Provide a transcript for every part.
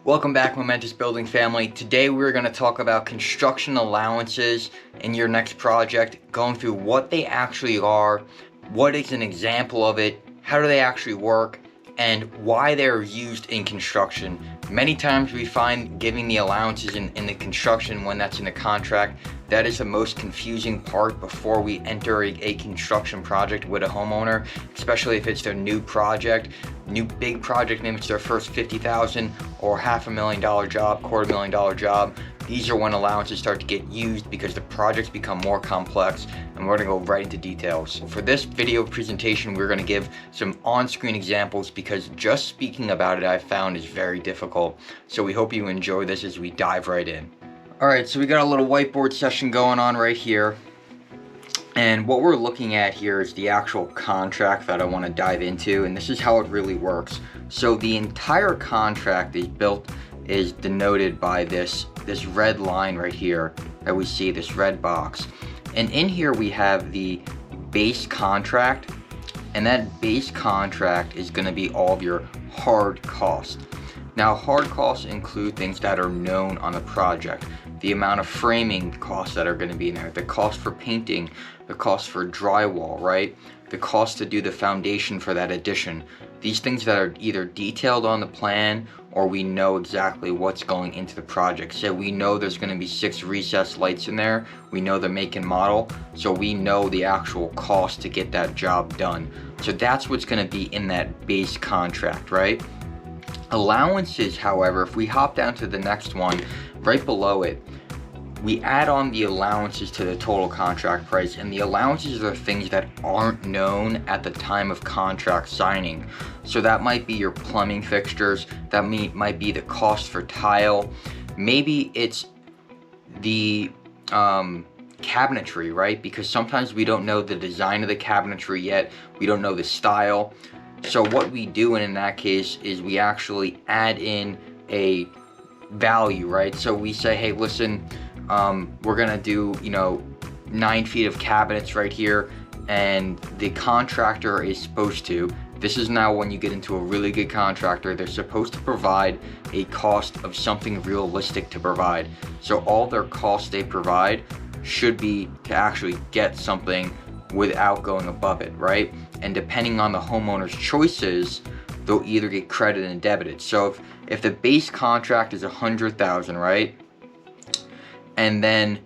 Welcome back, Momentous Building family. Today we're going to talk about construction allowances in your next project, going through what they actually are, what is an example of it, how do they actually work, and why they're used in construction. Many times we find giving the allowances in the construction when that's in the contract, that is the most confusing part before we enter a construction project with a homeowner, especially if it's their new project, new big project, maybe it's their first $50,000 or $500,000 job, $250,000 job. These are when allowances start to get used because the projects become more complex, and we're gonna go right into details. For this video presentation, we're gonna give some on-screen examples because just speaking about it I found is very difficult. So we hope you enjoy this as we dive right in. Alright, so we got a little whiteboard session going on right here. And what we're looking at here is the actual contract that I want to dive into, and this is how it really works. So the entire contract is denoted by this red line right here that we see, this red box. And in here we have the base contract, and that base contract is going to be all of your hard costs. Now, hard costs include things that are known on the project. The amount of framing costs that are going to be in there, the cost for painting, the cost for drywall, right? The cost to do the foundation for that addition. These things that are either detailed on the plan or we know exactly what's going into the project. So we know there's going to be 6 recessed lights in there. We know the make and model. So we know the actual cost to get that job done. So that's what's going to be in that base contract, right? Allowances, however, if we hop down to the next one, right below it, we add on the allowances to the total contract price, and the allowances are things that aren't known at the time of contract signing. So that might be your plumbing fixtures, that might be the cost for tile, maybe it's the cabinetry, right? Because sometimes we don't know the design of the cabinetry yet, we don't know the style. So what we do in that case is we actually add in a value, right? So we say, hey, listen, we're gonna do 9 feet of cabinets right here, and the contractor is supposed to, this is now when you get into a really good contractor, they're supposed to provide a cost of something realistic to provide. So all their costs they provide should be to actually get something without going above it, right? And depending on the homeowner's choices, they'll either get credited and debited. So if the base contract is $100,000, right? And then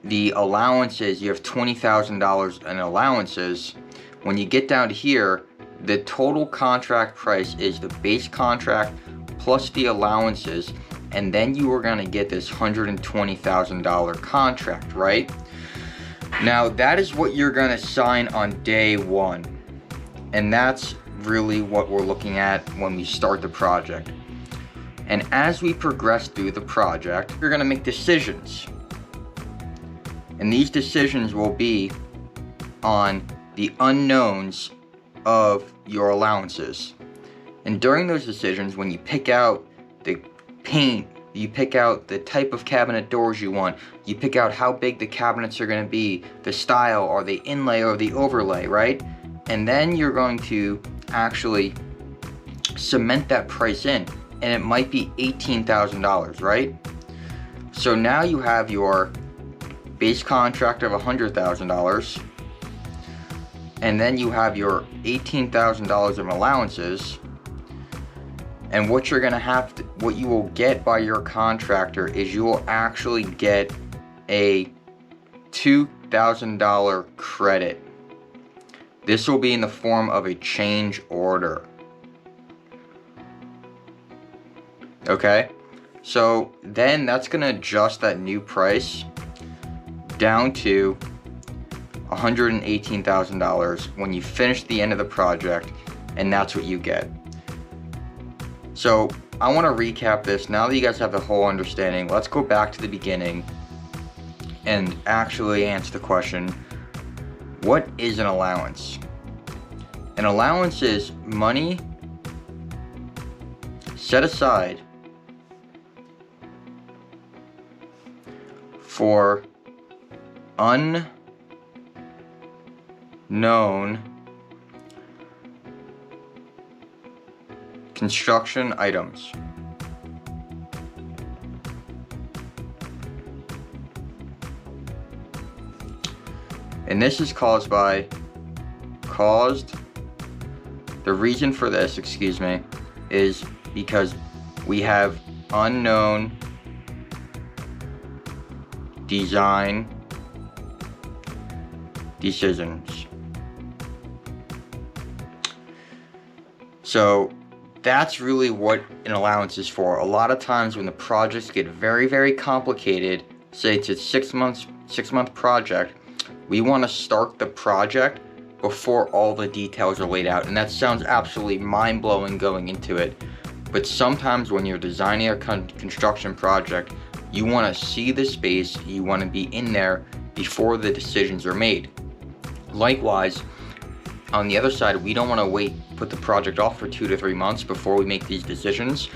the allowances, you have $20,000 in allowances. When you get down to here, the total contract price is the base contract plus the allowances, and then you are gonna get this $120,000 contract, right? Now that is what you're gonna sign on day one. And that's really what we're looking at when we start the project. And as we progress through the project, you're gonna make decisions. And these decisions will be on the unknowns of your allowances. And during those decisions, when you pick out the paint, you pick out the type of cabinet doors you want, you pick out how big the cabinets are going to be, the style or the inlay or the overlay, right? And then you're going to actually cement that price in, and it might be $18,000, right? So now you have your base contract of $100,000, and then you have your $18,000 of allowances. And what you're gonna have to, what you will get by your contractor is you will actually get a $2,000 credit. This will be in the form of a change order. Okay, so then that's gonna adjust that new price down to $118,000 when you finish the end of the project, and that's what you get. So I want to recap this. Now that you guys have the whole understanding, let's go back to the beginning and actually answer the question, what is an allowance? An allowance is money set aside for unknown construction items. And this is caused, the reason for this, excuse me, is because we have unknown design decisions. So that's really what an allowance is for. A lot of times when the projects get very, very complicated, say it's a 6 month project, we want to start the project before all the details are laid out. And that sounds absolutely mind-blowing going into it. But sometimes when you're designing a construction project, you want to see the space, you want to be in there before the decisions are made. Likewise, on the other side, we don't want to put the project off for 2 to 3 months before we make these decisions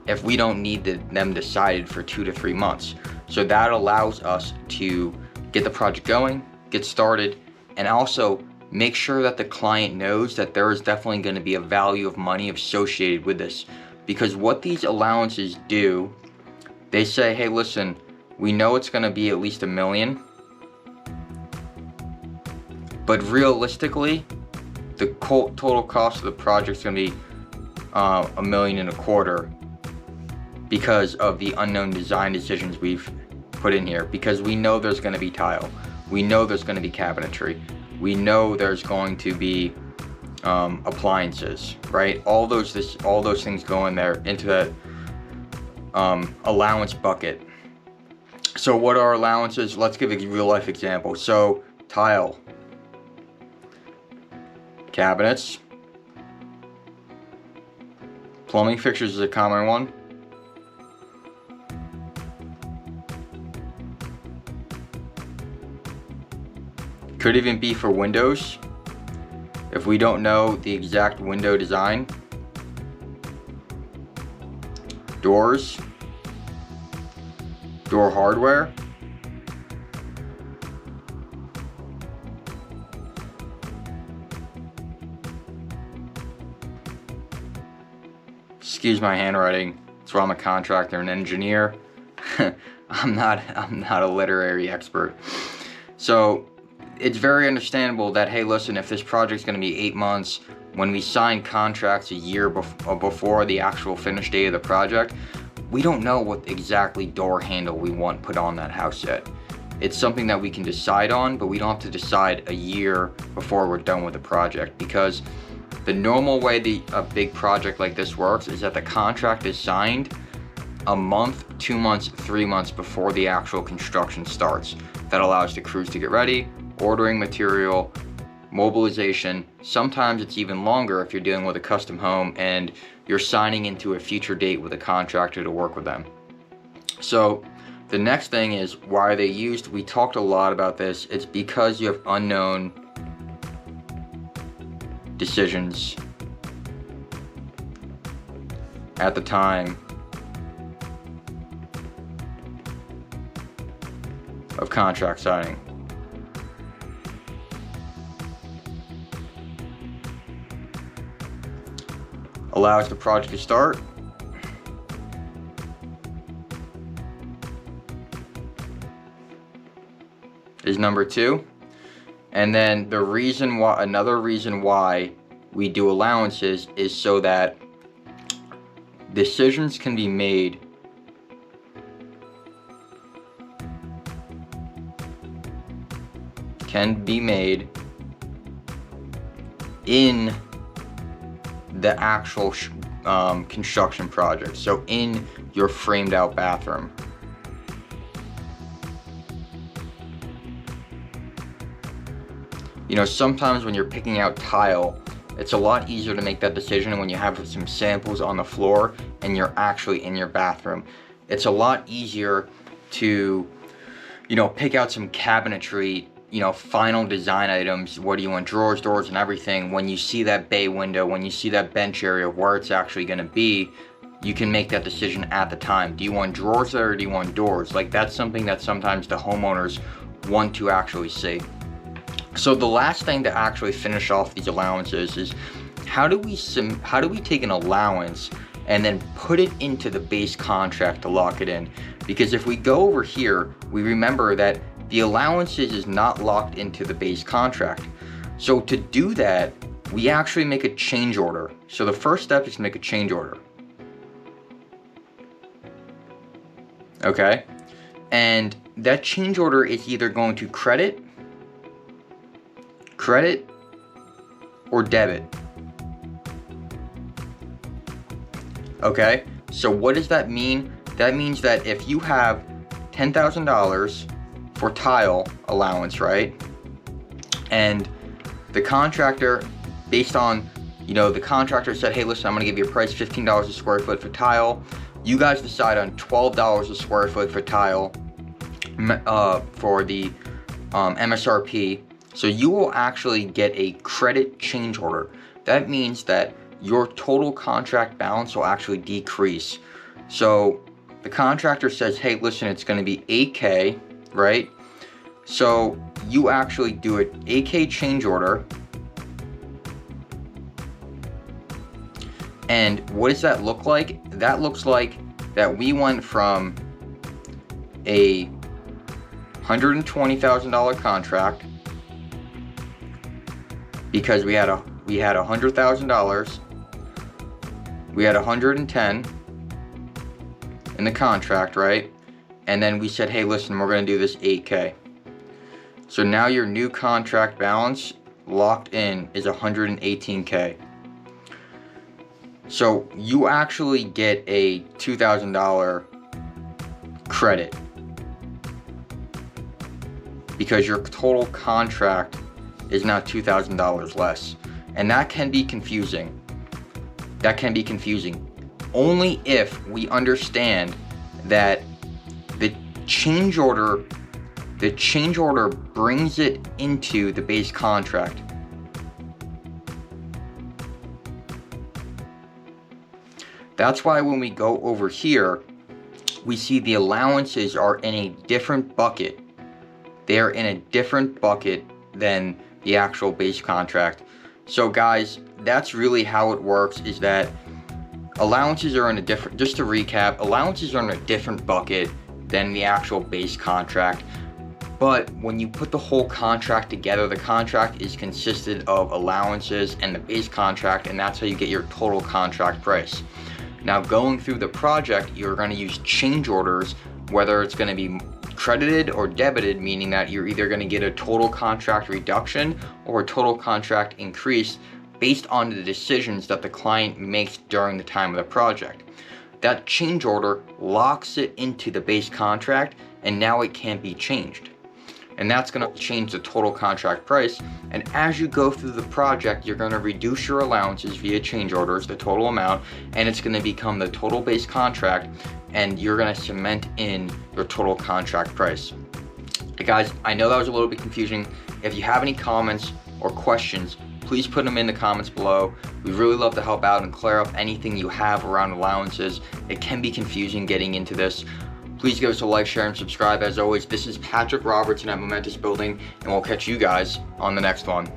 if we don't need them decided for 2 to 3 months. So that allows us to get the project going, get started, and also make sure that the client knows that there is definitely going to be a value of money associated with this. Because what these allowances do, they say, hey, listen, we know it's going to be at least $1 million, but realistically, the total cost of the project is going to be $1.25 million because of the unknown design decisions we've put in here. Because we know there's going to be tile, we know there's going to be cabinetry, we know there's going to be appliances, right? All those things go in there into that allowance bucket. So what are allowances? Let's give a real life example. So tile, cabinets, plumbing fixtures is a common one. Could even be for windows, if we don't know the exact window design. Doors, door hardware, excuse my handwriting, that's why I'm a contractor and engineer. I'm not a literary expert. So it's very understandable that, hey, listen, if this project's going to be 8 months, when we sign contracts a year before the actual finish date of the project, we don't know what exactly door handle we want put on that house yet. It's something that we can decide on, but we don't have to decide a year before we're done with the project, because the normal way a big project like this works is that the contract is signed a month, 2 months, 3 months before the actual construction starts. That allows the crews to get ready, ordering material, mobilization. Sometimes it's even longer if you're dealing with a custom home and you're signing into a future date with a contractor to work with them. So the next thing is, why are they used? We talked a lot about this. It's because you have unknown decisions at the time of contract signing. Allows the project to start. Is number 2. And then the reason why, another reason why we do allowances is so that decisions can be made in the actual construction project. So in your framed out bathroom. You know, sometimes when you're picking out tile, it's a lot easier to make that decision when you have some samples on the floor and you're actually in your bathroom. It's a lot easier to, you know, pick out some cabinetry, you know, final design items. What do you want? Drawers, doors, and everything. When you see that bay window, when you see that bench area where it's actually going to be, you can make that decision at the time. Do you want drawers there or do you want doors? Like, that's something that sometimes the homeowners want to actually see. So the last thing to actually finish off these allowances is, how do we take an allowance and then put it into the base contract to lock it in? Because if we go over here, we remember that the allowances is not locked into the base contract. So to do that, we actually make a change order. So the first step is to make a change order. Okay, and that change order is either going to credit, or debit. Okay, so what does that mean? That means that if you have $10,000 for tile allowance, right? And the contractor, based on, the contractor said, hey, listen, I'm gonna give you a price, $15 a square foot for tile. You guys decide on $12 a square foot for tile for the MSRP. So you will actually get a credit change order. That means that your total contract balance will actually decrease. So the contractor says, hey, listen, it's gonna be $8K, right? So you actually do an $8K change order. And what does that look like? That looks like that we went from a $120,000 contract because we had $100,000. We had 110 in the contract, right? And then we said, hey, listen, we're gonna do this 8K. So now your new contract balance locked in is 118K. So you actually get a $2,000 credit because your total contract is now $2,000 less. And that can be confusing. That can be confusing only if we understand that the change order brings it into the base contract. That's why when we go over here, we see the allowances are in a different bucket. They're in a different bucket than the actual base contract. So guys, that's really how it works, is that allowances are in a different, just to recap, allowances are in a different bucket than the actual base contract. But when you put the whole contract together, the contract is consisted of allowances and the base contract, and that's how you get your total contract price. Now going through the project, you're going to use change orders, whether it's going to be credited or debited, meaning that you're either going to get a total contract reduction or a total contract increase based on the decisions that the client makes during the time of the project. That change order locks it into the base contract, and now it can't be changed. And that's going to change the total contract price. And as you go through the project, you're going to reduce your allowances via change orders, the total amount, and it's going to become the total base contract, and you're going to cement in your total contract price. Hey guys, I know that was a little bit confusing. If you have any comments or questions, please put them in the comments below. We really love to help out and clear up anything you have around allowances. It can be confusing getting into this. Please give us a like, share, and subscribe. As always, this is Patrick Robertson at Momentous Building, and we'll catch you guys on the next one.